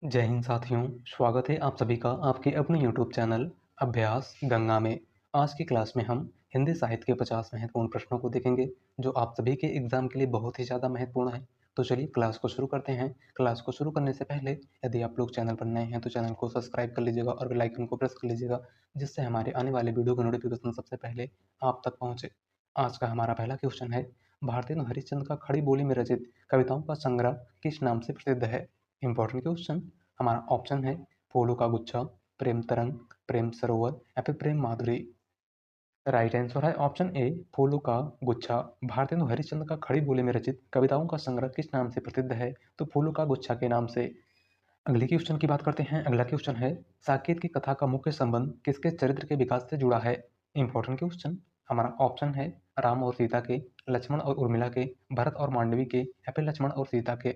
जय हिंद साथियों, स्वागत है आप सभी का आपके अपने YouTube चैनल अभ्यास गंगा में। आज की क्लास में हम हिंदी साहित्य के 50 महत्वपूर्ण प्रश्नों को देखेंगे जो आप सभी के एग्जाम के लिए बहुत ही ज़्यादा महत्वपूर्ण है। तो चलिए क्लास को शुरू करते हैं। क्लास को शुरू करने से पहले यदि आप लोग चैनल पर नए हैं तो चैनल को सब्सक्राइब कर लीजिएगा और बेल आइकन को प्रेस कर लीजिएगा, जिससे हमारे आने वाले वीडियो का नोटिफिकेशन सबसे पहले आप तक पहुँचे। आज का हमारा पहला क्वेश्चन है, भारतेंदु हरिश्चंद्र का खड़ी बोली में रचित कविताओं का संग्रह किस नाम से प्रसिद्ध है? Important question. हमारा ऑप्शन है फूलों का गुच्छा, प्रेम तरंग, प्रेम सरोवर या फिर प्रेम माधुरी। राइट आंसर है ऑप्शन ए, फूलों का गुच्छा। भारतेंदु हरिश्चंद्र का खड़ी बोली में रचित कविताओं का संग्रह किस नाम से प्रसिद्ध है? तो फूलों का गुच्छा के नाम से। अगले क्वेश्चन की बात करते हैं। अगला क्वेश्चन है, साकेत की कथा का मुख्य संबंध किसके चरित्र के विकास से जुड़ा है? Important question. हमारा ऑप्शन है राम और सीता के, लक्ष्मण और उर्मिला के, भरत और मांडवी के या फिर लक्ष्मण और सीता के।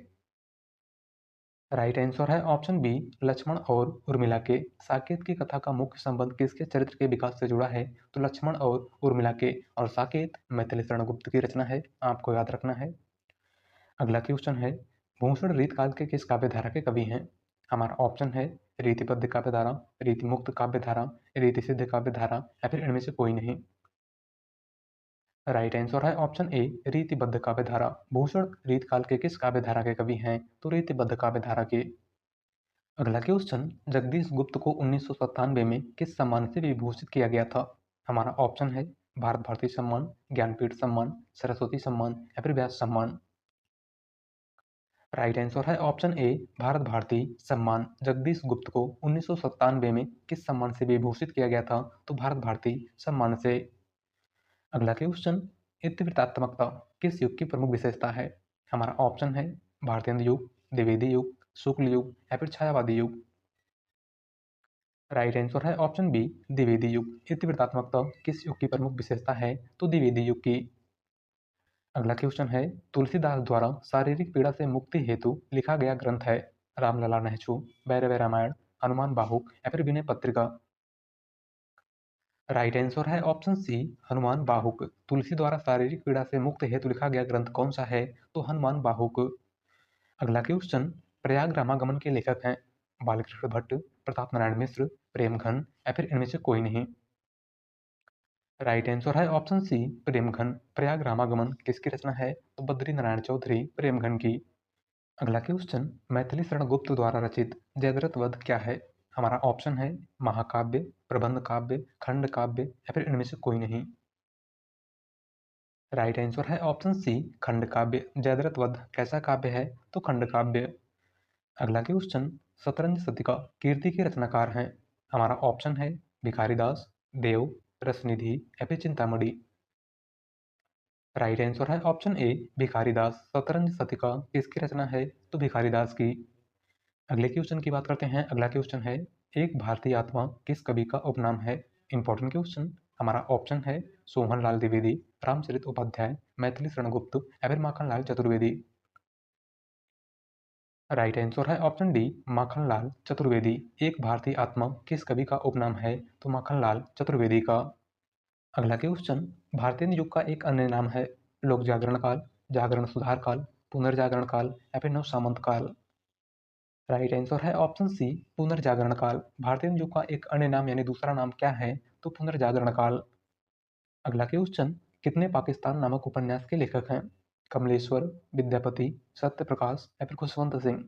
राइट आंसर है ऑप्शन बी, लक्ष्मण और उर्मिला के। साकेत की कथा का मुख्य संबंध किसके चरित्र के विकास से जुड़ा है? तो लक्ष्मण और उर्मिला के। और साकेत मैथिली शरण गुप्त की रचना है, आपको याद रखना है। अगला क्वेश्चन है, भूषण रीतकाल के किस काव्यधारा के कवि हैं? हमारा ऑप्शन है रीतिबद्ध काव्यधारा, रीतिमुक्त काव्यधारा, रीतिसिद्ध काव्यधारा या फिर इनमें से कोई नहीं। राइट आंसर है ऑप्शन ए, रीतिबद्ध काव्यधारा। भूषण रीतकाल के किस काव्यधारा के कवि हैं? तो रीतिबद्ध काव्यधारा के। अगला क्वेश्चन, जगदीश गुप्त को 1997 में किस सम्मान से विभूषित किया गया था? हमारा ऑप्शन है भारत भारती सम्मान, ज्ञानपीठ सम्मान, सरस्वती सम्मान या फिर व्यास सम्मान। राइट आंसर है ऑप्शन ए, भारत भारती सम्मान। जगदीश गुप्त को 1997 में किस सम्मान से विभूषित किया गया था? तो भारत भारती सम्मान से। अगला क्वेश्चन, इतिवृत्तात्मकता किस युग की प्रमुख विशेषता है? हमारा ऑप्शन है भारतेंदु युग, द्विवेदी युग, शुक्ल युग या फिर छायावादी युग। राइट आंसर है ऑप्शन बी, द्विवेदी युग। इतिवृत्तात्मकता किस युग की प्रमुख विशेषता है? तो द्विवेदी युग की। अगला क्वेश्चन है, तुलसीदास द्वारा शारीरिक पीड़ा से मुक्ति हेतु लिखा गया ग्रंथ है? रामलला नहचू, भैरव रामायण, हनुमान बाहुक या फिर विनय पत्रिका। राइट आंसर है ऑप्शन सी, हनुमान बाहुक। तुलसी द्वारा शारीरिक पीड़ा से मुक्त हेतु लिखा गया ग्रंथ कौन सा है? तो हनुमान बाहुक। अगला क्वेश्चन, प्रयाग रामागमन के लेखक हैं? बालकृष्ण भट्ट, प्रताप नारायण मिश्र, प्रेमघन या फिर इनमें से कोई नहीं। राइट आंसर है ऑप्शन सी, प्रेमघन। प्रयाग रामागमन किसकी रचना है? तो बद्री नारायण चौधरी, प्रेमघन की। अगला क्वेश्चन, मैथिली शरण गुप्त द्वारा रचित जयद्रथ वध क्या है? हमारा ऑप्शन है महाकाव्य, प्रबंध काव्य, खंड काव्य या फिर इनमें से कोई नहीं। राइट आंसर है ऑप्शन सी, खंड काव्य। जयद्रथ वध कैसा काव्य है? तो खंड काव्य। अगला क्वेश्चन, शतरंज शतिका कीर्ति के रचनाकार हैं? हमारा ऑप्शन है भिखारीदास, देव, रसनिधि या फिर चिंतामणि। राइट आंसर है ऑप्शन ए, भिखारीदास। शतरंज शतिका किसकी रचना है? तो भिखारीदास की। अगले क्वेश्चन की बात करते हैं। अगला क्वेश्चन है, एक भारतीय आत्मा किस कवि का उपनाम है? Important question. हमारा ऑप्शन है सोहन लाल द्विवेदी, रामचरित उपाध्याय, मैथिली शरण गुप्त या फिर माखनलाल चतुर्वेदी। राइट आंसर है ऑप्शन डी, माखनलाल चतुर्वेदी। एक भारतीय आत्मा किस कवि का उपनाम है? तो माखनलाल चतुर्वेदी का। अगला क्वेश्चन, भारतीय युग का एक अन्य नाम है? लोक जागरण काल, जागरण सुधार काल, पुनर्जागरण काल या फिर नव सामंत काल। राइट आंसर है ऑप्शन सी, पुनर्जागरण काल। भारतीय युग का एक अन्य नाम यानी दूसरा नाम क्या है? तो पुनर्जागरण काल। अगला क्वेश्चन, कितने पाकिस्तान नामक उपन्यास के लेखक हैं? कमलेश्वर, विद्यापति, सत्य प्रकाश या फिर खुशवंत सिंह।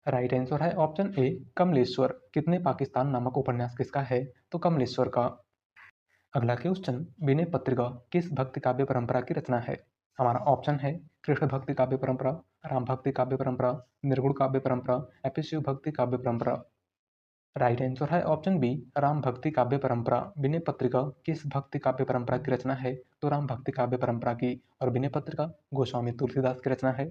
राइट आंसर है ऑप्शन ए, कमलेश्वर। कितने पाकिस्तान नामक उपन्यास किसका है? तो कमलेश्वर का। अगला क्वेश्चन, विनय पत्रिका किस भक्ति काव्य परंपरा की रचना है? हमारा ऑप्शन है कृष्ण भक्ति काव्य परंपरा, राम भक्ति काव्य परंपरा, निर्गुण काव्य परंपरा या फिर शिव भक्ति काव्य परंपरा। राइट आंसर है ऑप्शन बी, राम भक्ति काव्य परंपरा। विनय पत्रिका किस भक्ति काव्य परंपरा की रचना है? तो राम भक्ति काव्य परंपरा की। और विनय पत्रिका गोस्वामी तुलसीदास की रचना है।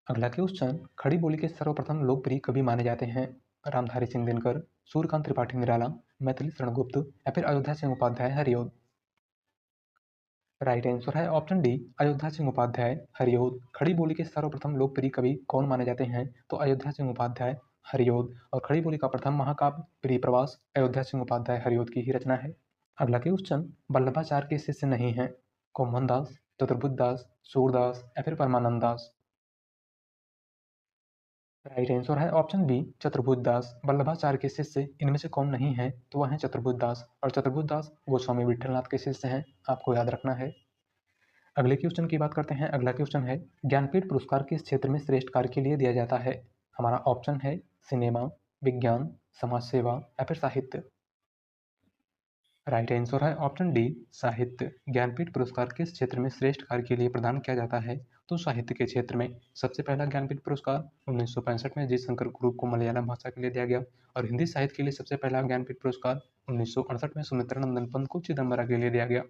अगला क्वेश्चन, खड़ी बोली के सर्वप्रथम लोकप्रिय कवि माने जाते हैं? रामधारी सिंह दिनकर, सूर्यकांत त्रिपाठी निराला, मैथिली शरण गुप्त या फिर अयोध्या सिंह उपाध्याय हरिओद। राइट आंसर है ऑप्शन डी, अयोध्या सिंह उपाध्याय हरिओद। खड़ी बोली के सर्वप्रथम लोकप्रिय कवि कौन माने जाते हैं? तो अयोध्या सिंह उपाध्याय हरिओद। और खड़ी बोली का प्रथम महाकाव्य प्रिय प्रवास अयोध्या सिंह उपाध्याय हरिओद की ही रचना है। अगला क्वेश्चन, वल्लभाचार्य के शिष्य नहीं हैं? कोमोहन दास, चतुर्बुद्ध दास, सूरदास या फिर परमानंद दास। राइट आंसर है ऑप्शन बी चतुर्भुज दास। वल्लभाचार्य के शिष्य इनमें से कौन नहीं है? तो वह है चतुर्भुज दास, और चतुर्भुज दास गोस्वामी विठलनाथ के शिष्य हैं, आपको याद रखना है। अगले क्वेश्चन की बात करते हैं। अगला क्वेश्चन है, ज्ञानपीठ पुरस्कार किस क्षेत्र में श्रेष्ठ कार्य के लिए दिया जाता है? हमारा ऑप्शन है सिनेमा, विज्ञान, समाज सेवा या फिर साहित्य। राइट आंसर है ऑप्शन डी साहित्य। ज्ञानपीठ पुरस्कार किस क्षेत्र में श्रेष्ठ कार्य के लिए प्रदान किया जाता है? तो साहित्य के क्षेत्र में। सबसे पहला ज्ञानपीठ पुरस्कार 1965 में जी शंकर ग्रुप को मलयालम भाषा के लिए दिया गया, और हिंदी साहित्य के लिए सबसे पहला ज्ञानपीठ पुरस्कार 1968 में सुमित्रा नंदन पंत को चिदम्बरा के लिए दिया गया।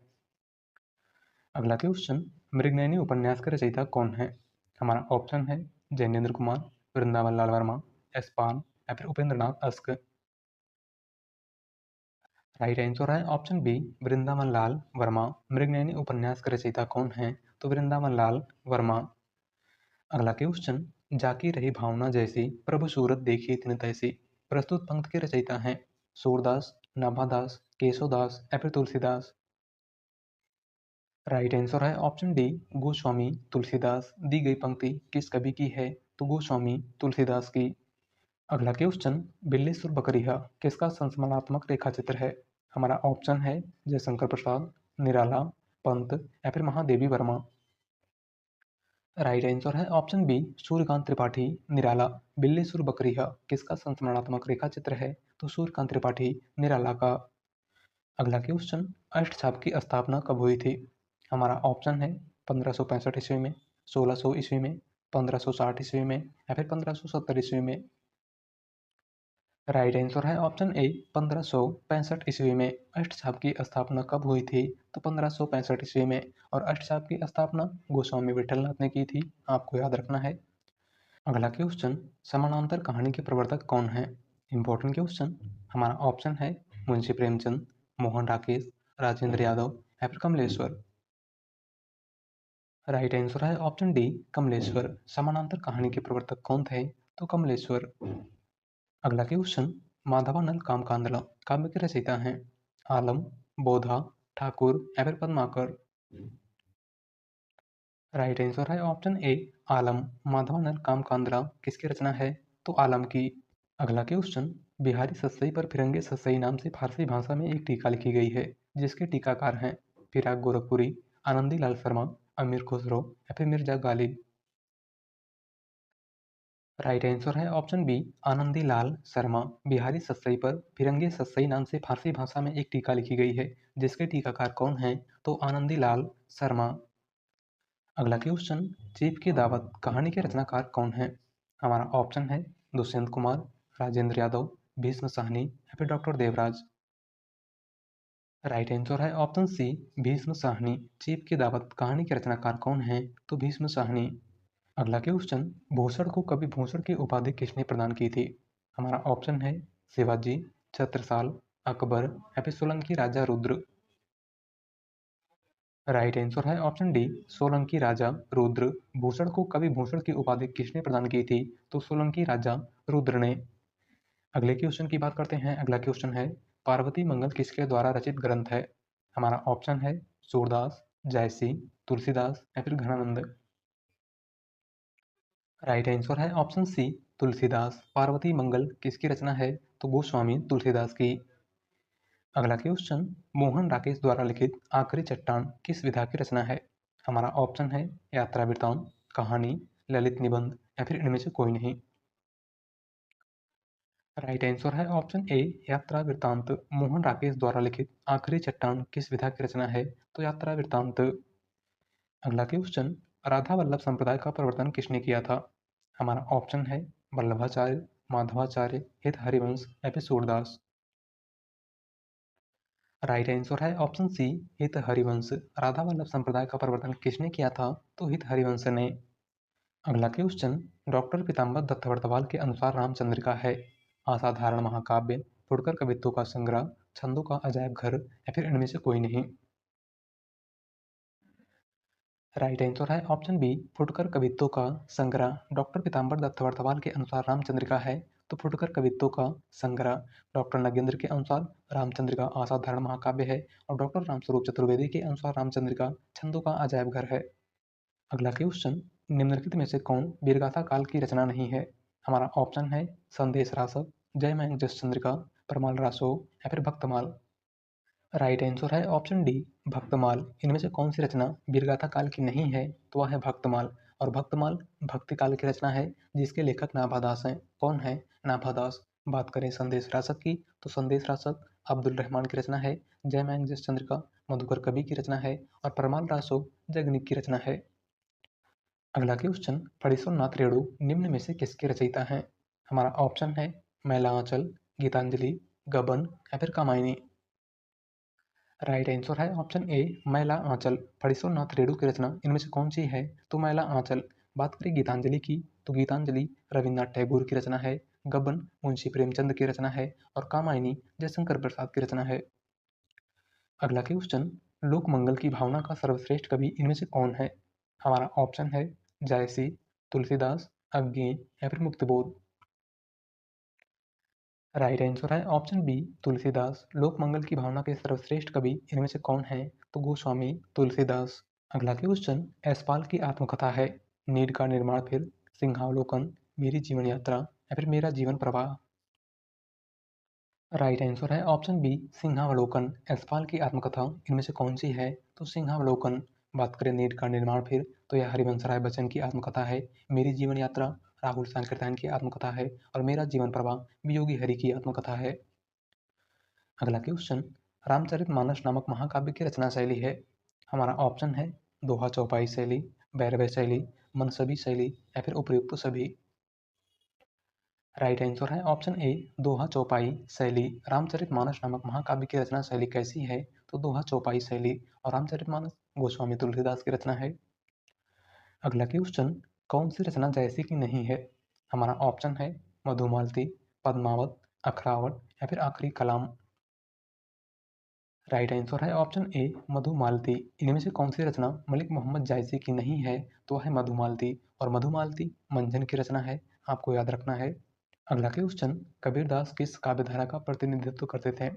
अगला क्वेश्चन, मृगनयनी उपन्यास के रचयिता कौन है? हमारा ऑप्शन है जैनेन्द्र कुमार, वृंदावन लाल वर्मा, एस्पान या फिर Upendra Nath ask. Right answer है ऑप्शन बी वृंदावन लाल वर्मा। मृगनयनी उपन्यास के रचयिता कौन है? तो वृंदावन लाल वर्मा। अगला क्वेश्चन, जाकी रही भावना जैसी प्रभु सूरत देखी तिन तैसी। प्रस्तुत पंक्ति के रचयिता हैं सूरदास, नाभादास, केशवदास या फिर तुलसीदास। राइट आंसर है ऑप्शन डी गोस्वामी तुलसीदास। दी गई पंक्ति किस कवि की है? तो गोस्वामी तुलसीदास की। अगला क्वेश्चन, बिल्लेश्वर बकरिया किसका संस्मरणात्मक रेखा चित्र है? हमारा ऑप्शन है जयशंकर प्रसाद, निराला, पंत या फिर महादेवी वर्मा। राइट आंसर है ऑप्शन बी सूर्यकांत त्रिपाठी, निराला। बिल्लेश्वर बकरिया किसका संस्मरणात्मक रेखा चित्र है? तो सूर्यकांत त्रिपाठी, निराला का। अगला क्वेश्चन, अष्टछाप की स्थापना कब हुई थी? हमारा ऑप्शन है 1565 ईस्वी में, 1600 ईस्वी में, 1560 ईस्वी में या फिर 1570 ईस्वी में। राइट आंसर है ऑप्शन ए 1565 ईस्वी में। अष्टछाप की स्थापना कब हुई थी? तो 1565 ईस्वी में, और अष्टछाप की स्थापना गोस्वामी विठलनाथ ने की थी, आपको याद रखना है। अगला क्वेश्चन, समानांतर कहानी के प्रवर्तक कौन है? Important question. हमारा ऑप्शन है मुंशी प्रेमचंद, मोहन राकेश, राजेंद्र यादव या फिर कमलेश्वर। राइट आंसर है ऑप्शन डी कमलेश्वर। समानांतर कहानी के प्रवर्तक कौन थे? तो कमलेश्वर। अगला क्वेश्चन, माधवानंद कामकांडला काव्य के रचयिता हैं आलम, बोधा, ठाकुर या फिर पद्माकर। राइट आंसर है ऑप्शन ए आलम। माधवानंद कामकांडला किसकी रचना है? तो आलम की। अगला क्वेश्चन, बिहारी सस्सई पर फिरंगे सस्सई नाम से फारसी भाषा में एक टीका लिखी गई है, जिसके टीकाकार हैं फिराक गोरखपुरी, आनंदी लाल शर्मा, अमीर खुसरो या फिर मिर्जा गालिब। राइट आंसर है ऑप्शन बी आनंदी लाल शर्मा। बिहारी सस्सई पर फिरंगे सस्सई नाम से फारसी भाषा में एक टीका लिखी गई है, जिसके टीकाकार कौन हैं? तो आनंदी लाल शर्मा। अगला क्वेश्चन, चीफ की दावत कहानी के रचनाकार कौन है? हमारा ऑप्शन है दुष्यंत कुमार, राजेंद्र यादव, भीष्म साहनी या फिर डॉक्टर देवराज। राइट आंसर है option C Bhisham Sahni. Chief की दावत कहानी के रचनाकार कौन है? तो भीष्म साहनी। अगला क्वेश्चन, भूषण को कवि भूषण की उपाधि किसने प्रदान की थी? हमारा ऑप्शन है शिवाजी, छत्रसाल, अकबर या फिर सोलंकी राजा रुद्र। राइट आंसर है ऑप्शन डी सोलंकी राजा रुद्र। भूषण को कवि भूषण की उपाधि किसने प्रदान की थी? तो सोलंकी राजा रुद्र ने। अगले क्वेश्चन की बात करते हैं। अगला क्वेश्चन है, पार्वती मंगल किसके द्वारा रचित ग्रंथ है? हमारा ऑप्शन है सूरदास, जयसी, तुलसीदास या फिर घनानंद। राइट आंसर है ऑप्शन सी तुलसीदास। पार्वती मंगल किसकी रचना है? तो गोस्वामी तुलसीदास की। अगला क्वेश्चन, मोहन राकेश द्वारा लिखित आखिरी चट्टान किस विधा की रचना है? हमारा ऑप्शन है यात्रा वृतांत, कहानी, ललित निबंध या फिर इनमें से कोई नहीं। राइट आंसर है ऑप्शन ए यात्रा वृतांत। मोहन राकेश द्वारा लिखित आखिरी चट्टान किस विधा की रचना है? तो यात्रा वृतांत। अगला क्वेश्चन, राधा वल्लभ संप्रदाय का प्रवर्तन किसने किया था? हमारा ऑप्शन है वल्लभाचार्य, माधवाचार्य, हित हरिवंश या फिर सूरदास। राइट आंसर है ऑप्शन सी हित हरिवंश। राधा वल्लभ संप्रदाय का प्रवर्तन किसने किया था? तो हित हरिवंश ने। अगला क्वेश्चन, डॉक्टर पीताम्बर दत्तवर्तवाल के अनुसार रामचंद्रिका है असाधारण महाकाव्य, फुटकर कवित्वों का संग्रह, छंदों का अजायब घर या फिर इनमें से कोई नहीं। राइट आंसर है ऑप्शन बी फुटकर कवित्तों का संग्रह। डॉक्टर पीताम्बर दत्त वर्तवाल के अनुसार रामचंद्रिका है तो फुटकर कवित्तों का संग्रह। डॉक्टर नगेंद्र के अनुसार रामचंद्रिका असाधारण महाकाव्य है, और डॉक्टर रामस्वरूप चतुर्वेदी के अनुसार रामचंद्रिका छंदों का अजायब घर है। अगला क्वेश्चन, निम्नलिखित में से कौन वीरगाथा काल की रचना नहीं है? हमारा ऑप्शन है संदेश रासक, जयमंग जसचंद्रिका, परमाल रासो या फिर भक्तमाल। राइट आंसर है ऑप्शन डी भक्तमाल। इनमें से कौन सी रचना वीरगाथा काल की नहीं है? तो वह है भक्तमाल। और भक्तमाल भक्ति काल की रचना है जिसके लेखक नाभादास हैं। कौन है नाभादास? बात करें संदेश रासक की तो संदेश रासक अब्दुल रहमान की रचना है, जयमंग जसचंद्रिका मधुकर कवि की रचना है और परमाल रासो जगनिक की रचना है। अगला क्वेश्चन, फणीश्वरनाथ रेणु निम्न में से किसके रचयिता हैं? हमारा ऑप्शन है मैला आंचल, गीतांजलि, गबन या फिर कामायनी। राइट आंसर है ऑप्शन ए मैला आंचल। फणीश्वरनाथ रेणु की रचना इनमें से कौन सी है? तो मैला आंचल। बात करें गीतांजलि की तो गीतांजलि रविन्द्रनाथ टैगोर की रचना है, गबन मुंशी प्रेमचंद की रचना है और कामायनी जयशंकर प्रसाद की रचना है। अगला क्वेश्चन, लोक मंगल की भावना का सर्वश्रेष्ठ कवि इनमें से कौन है? हमारा ऑप्शन है जायसी, तुलसीदास, अज्ञे या फिर मुक्तबोध। राइट आंसर है ऑप्शन बी तुलसीदास। लोक मंगल की भावना के सर्वश्रेष्ठ कवि इनमें से कौन है? तो गोस्वामी तुलसीदास। अगला क्वेश्चन, यशपाल की आत्मकथा है नीड का निर्माण फिर, सिंहावलोकन, मेरी जीवन यात्रा या फिर मेरा जीवन प्रवाह। राइट आंसर है ऑप्शन बी सिंहावलोकन। यशपाल की आत्मकथा इनमें से कौन सी है? तो सिंहावलोकन। बात करें नीड का निर्माण फिर तो यह हरिवंश राय बच्चन की आत्मकथा है, मेरी जीवन यात्रा राहुल सांकृत्यायन की आत्मकथा है और मेरा जीवन प्रवाह वियोगी हरि की आत्मकथा है। अगला क्वेश्चन, रामचरितमानस नामक महाकाव्य की रचना शैली है। हमारा ऑप्शन है दोहा चौपाई शैली, भैरव शैली, मनसबी शैली या फिर उपयुक्त सभी। राइट आंसर है ऑप्शन ए दोहा चौपाई शैली। रामचरितमानस नामक महाकाव्य की रचना शैली कैसी है? तो दोहा चौपाई शैली। और रामचरितमानस गोस्वामी तुलसीदास की रचना है। अगला क्वेश्चन, कौन सी रचना जैसी की नहीं है? हमारा ऑप्शन है मधुमालती, पद्मावत, अखरावत या फिर आखिरी कलाम। राइट आंसर है ऑप्शन ए मधुमालती। इनमें से कौन सी रचना मलिक मोहम्मद जायसी की नहीं है? तो है मधुमालती। और मधुमालती मंझन की रचना है, आपको याद रखना है। अगला क्वेश्चन, कबीरदास किस काव्यधारा का प्रतिनिधित्व करते थे?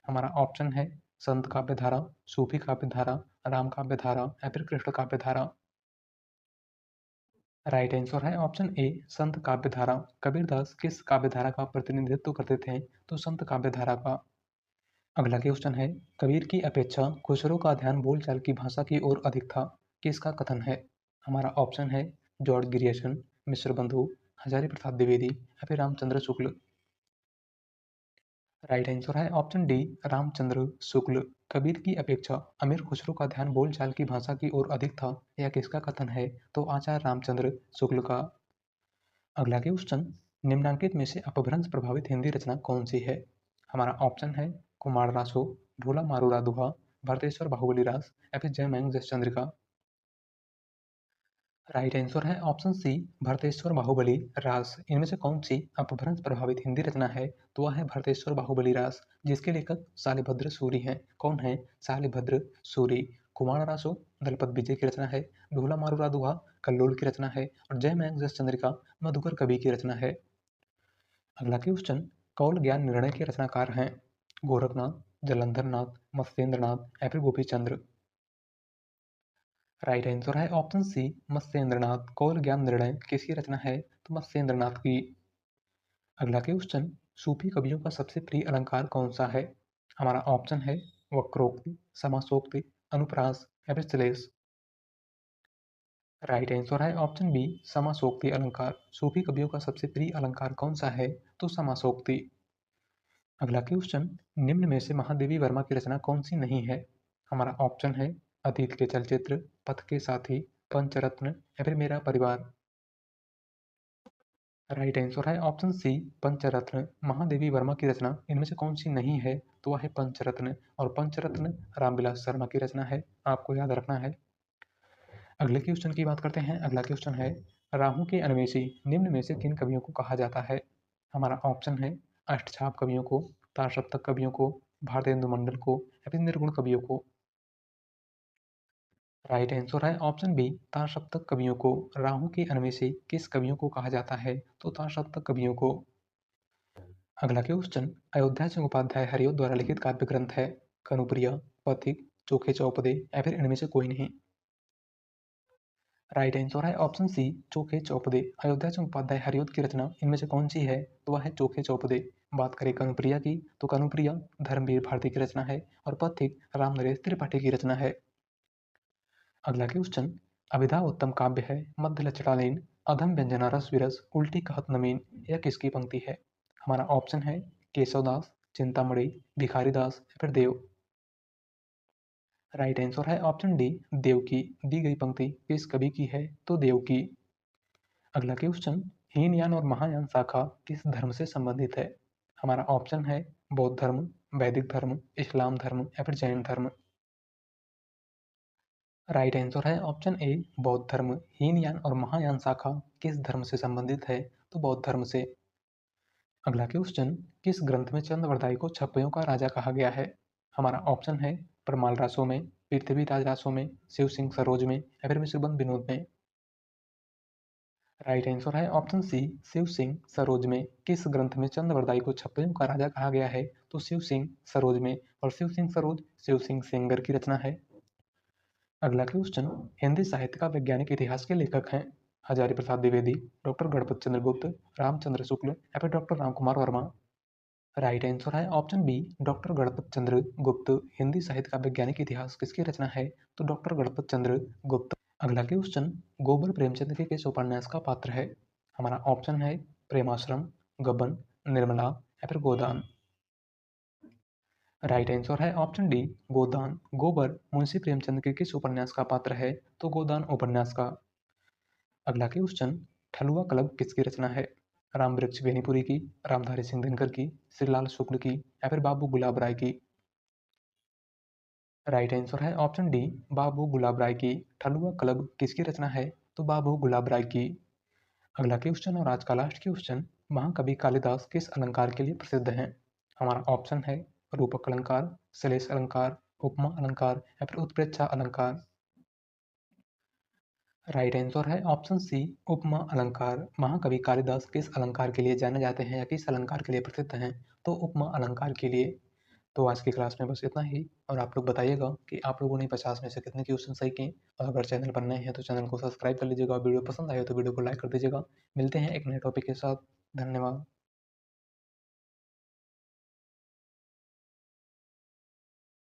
हमारा ऑप्शन है संत काव्यधारा, सूफी काव्यधारा, राम काव्यधारा या फिर कृष्ण काव्यधारा। राइट आंसर है ऑप्शन ए संत काव्यधारा। कबीरदास किस काव्यधारा का प्रतिनिधित्व करते थे? तो संत काव्यधारा का। अगला क्वेश्चन है, कबीर की अपेक्षा खुसरो का ध्यान बोलचाल की भाषा की ओर अधिक था, किसका कथन है? हमारा ऑप्शन है जॉर्ज ग्रियर्सन, मिश्र बंधु, हजारी प्रसाद द्विवेदी या फिर रामचंद्र शुक्ल। राइट आंसर है ऑप्शन डी रामचंद्र शुक्ल। कबीर की अपेक्षा अमीर खुसरो का ध्यान बोलचाल की भाषा की ओर अधिक था, यह किसका कथन है? तो आचार्य रामचंद्र शुक्ल का। अगला क्वेश्चन, निम्नांकित में से अपभ्रंश प्रभावित हिंदी रचना कौन सी है? हमारा ऑप्शन है कुमार रासो, ढोला मारूरा दुहा, भरतेश्वर बाहुबली रास या फिर जयमंग जसचंद्रिका। राइट आंसर है ऑप्शन सी भरतेश्वर बाहुबली रास। इनमें से कौन सी अपभ्रंश प्रभावित हिंदी रचना है? तो वह है भरतेश्वर बाहुबली रास, जिसके लेखक शालिभद्र सूरी हैं। कौन है शालिभद्र सूरी? कुमार रासो दलपत विजय की रचना है, ढोला मारूरा दुहा कल्लोल की रचना है और जयमंग जसचंद्रिका मधुकर कवि की रचना है। अगला क्वेश्चन, कौल ज्ञान निर्णय के रचनाकार हैं गोरखनाथ, जलंधर नाथ, मत्स्येंद्रनाथ या फिर गोपीचंद्र। राइट आंसर है ऑप्शन सी मत्स्येंद्रनाथ। कौल ज्ञान निर्णय किसकी रचना है? तो मत्स्येंद्रनाथ की। अगला क्वेश्चन, सूफी कवियों का सबसे प्रिय अलंकार कौन सा है? हमारा ऑप्शन है वक्रोक्ति, समासोक्ति, अनुप्रास या फिर श्लेष। राइट आंसर है ऑप्शन बी समासोक्ति अलंकार। सूफी कवियों का सबसे प्रिय अलंकार कौन सा है? तो समासोक्ति। अगला क्वेश्चन, निम्न में से महादेवी वर्मा की रचना कौन सी नहीं है? हमारा ऑप्शन है अतीत के चलचित्र, पथ के साथी, पंचरत्न या फिर मेरा परिवार। राइट आंसर है ऑप्शन सी पंचरत्न। महादेवी वर्मा की रचना इनमें से कौन सी नहीं है? तो वह है पंचरत्न। और पंचरत्न रामविलास शर्मा की रचना है, आपको याद रखना है। अगले क्वेश्चन की बात करते हैं। अगला क्वेश्चन है, राहु के अन्वेषी निम्न में से किन कवियों को कहा जाता है? हमारा ऑप्शन है अष्टछाप कवियों को, तारसप्तक कवियों को, भारतेंदु मंडल को या फिर निर्गुण कवियों को। राइट आंसर है ऑप्शन बी तारसप्तक कवियों को। राहु के अन्वेषी किस कवियों को कहा जाता है? तो तारसप्तक कवियों को। अगला क्वेश्चन, अयोध्या सिंह उपाध्याय हरिओं द्वारा लिखित काव्य ग्रंथ है कनुप्रिया, पथिक, चोखे चौपदे या फिर इनमें से कोई नहीं। राइट आंसर है ऑप्शन सी चोखे चौपदे। अयोध्या चंद्रोपाध्याय हरिऔध की रचना इनमें से कौन सी है? तो वह है चोखे चौपदे। बात करें कनुप्रिया की तो कनुप्रिया धर्मवीर भारती की रचना है और पथिक रामनरेश त्रिपाठी की रचना है। अगला क्वेश्चन, अभिधा उत्तम काव्य है, मध्य लचटालीन, अधम व्यंजना रस विरस, उल्टी कहत नमीन, यह किसकी पंक्ति है? हमारा ऑप्शन है केशवदास, चिंतामणि, भिखारी दास या फिर देव। राइट आंसर है ऑप्शन डी देव की। दी गई पंक्ति किस कवि की है? तो देव की। अगला क्वेश्चन, हीनयान और महायान शाखा किस धर्म से संबंधित है? हमारा ऑप्शन है बौद्ध धर्म, वैदिक धर्म, इस्लाम धर्म या फिर जैन धर्म। राइट आंसर है ऑप्शन ए बौद्ध धर्म। हीनयान और महायान शाखा किस धर्म से संबंधित है? तो बौद्ध धर्म से। अगला क्वेश्चन, किस ग्रंथ में चंद्रवरदाई को छप्पयों का राजा कहा गया है? हमारा ऑप्शन है परमाल रासों में, पृथ्वीराज रासों में, शिव सिंह सरोज में या फिर मिश्रबंध विनोद में। राइट आंसर है ऑप्शन सी शिव सिंह सरोज में। किस ग्रंथ में चंद्रवरदाई को छप्पयों का राजा कहा गया है? तो शिव सिंह सरोज में। और शिव सिंह सरोज शिव सिंह सेंगर की रचना है। अगला क्वेश्चन, हिंदी साहित्य का वैज्ञानिक इतिहास के लेखक हैं? हजारी प्रसाद द्विवेदी, डॉक्टर गणपत चंद्र गुप्त, रामचंद्र शुक्ल या फिर doctor Ramkumar Verma. Right answer है ऑप्शन बी डॉक्टर गणपत चंद्र गुप्त। हिंदी साहित्य का वैज्ञानिक इतिहास किसकी रचना है? तो डॉक्टर गणपत चंद्र गुप्त। अगला क्वेश्चन, गोबर प्रेमचंद के किस उपन्यास का पात्र है? हमारा ऑप्शन है प्रेमाश्रम, गबन, निर्मला या फिर गोदान। राइट आंसर है ऑप्शन डी गोदान। गोबर मुंशी प्रेमचंद के किस उपन्यास का पात्र है? तो गोदान उपन्यास का। अगला क्वेश्चन, ठलुआ क्लब किसकी रचना है? राम वृक्ष बेनीपुरी की, रामधारी सिंह दिनकर की, श्रीलाल शुक्ल की या फिर बाबू गुलाब राय की। राइट आंसर है ऑप्शन डी बाबू गुलाब राय की। ठलुआ क्लब किसकी रचना है? तो बाबू गुलाब राय की। अगला क्वेश्चन और आज का लास्ट क्वेश्चन, महाकवि कालिदास किस अलंकार के लिए प्रसिद्ध हैं? हमारा ऑप्शन है रूपक अलंकार, श्लेष अलंकार, उपमा अलंकार या फिर उत्प्रेक्षा अलंकार। राइट आंसर है ऑप्शन सी उपमा अलंकार। महाकवि कालिदास किस अलंकार के लिए जाने जाते हैं या किस अलंकार के लिए प्रसिद्ध हैं? तो उपमा अलंकार के लिए। तो आज की क्लास में बस इतना ही। और आप लोग बताइएगा कि आप लोगों ने 50 में से कितने क्वेश्चन सही किए। और अगर चैनल पर नए हैं तो चैनल को सब्सक्राइब कर लीजिएगा और वीडियो पसंद आए तो वीडियो को लाइक कर दीजिएगा। मिलते हैं एक नए टॉपिक के साथ। धन्यवाद।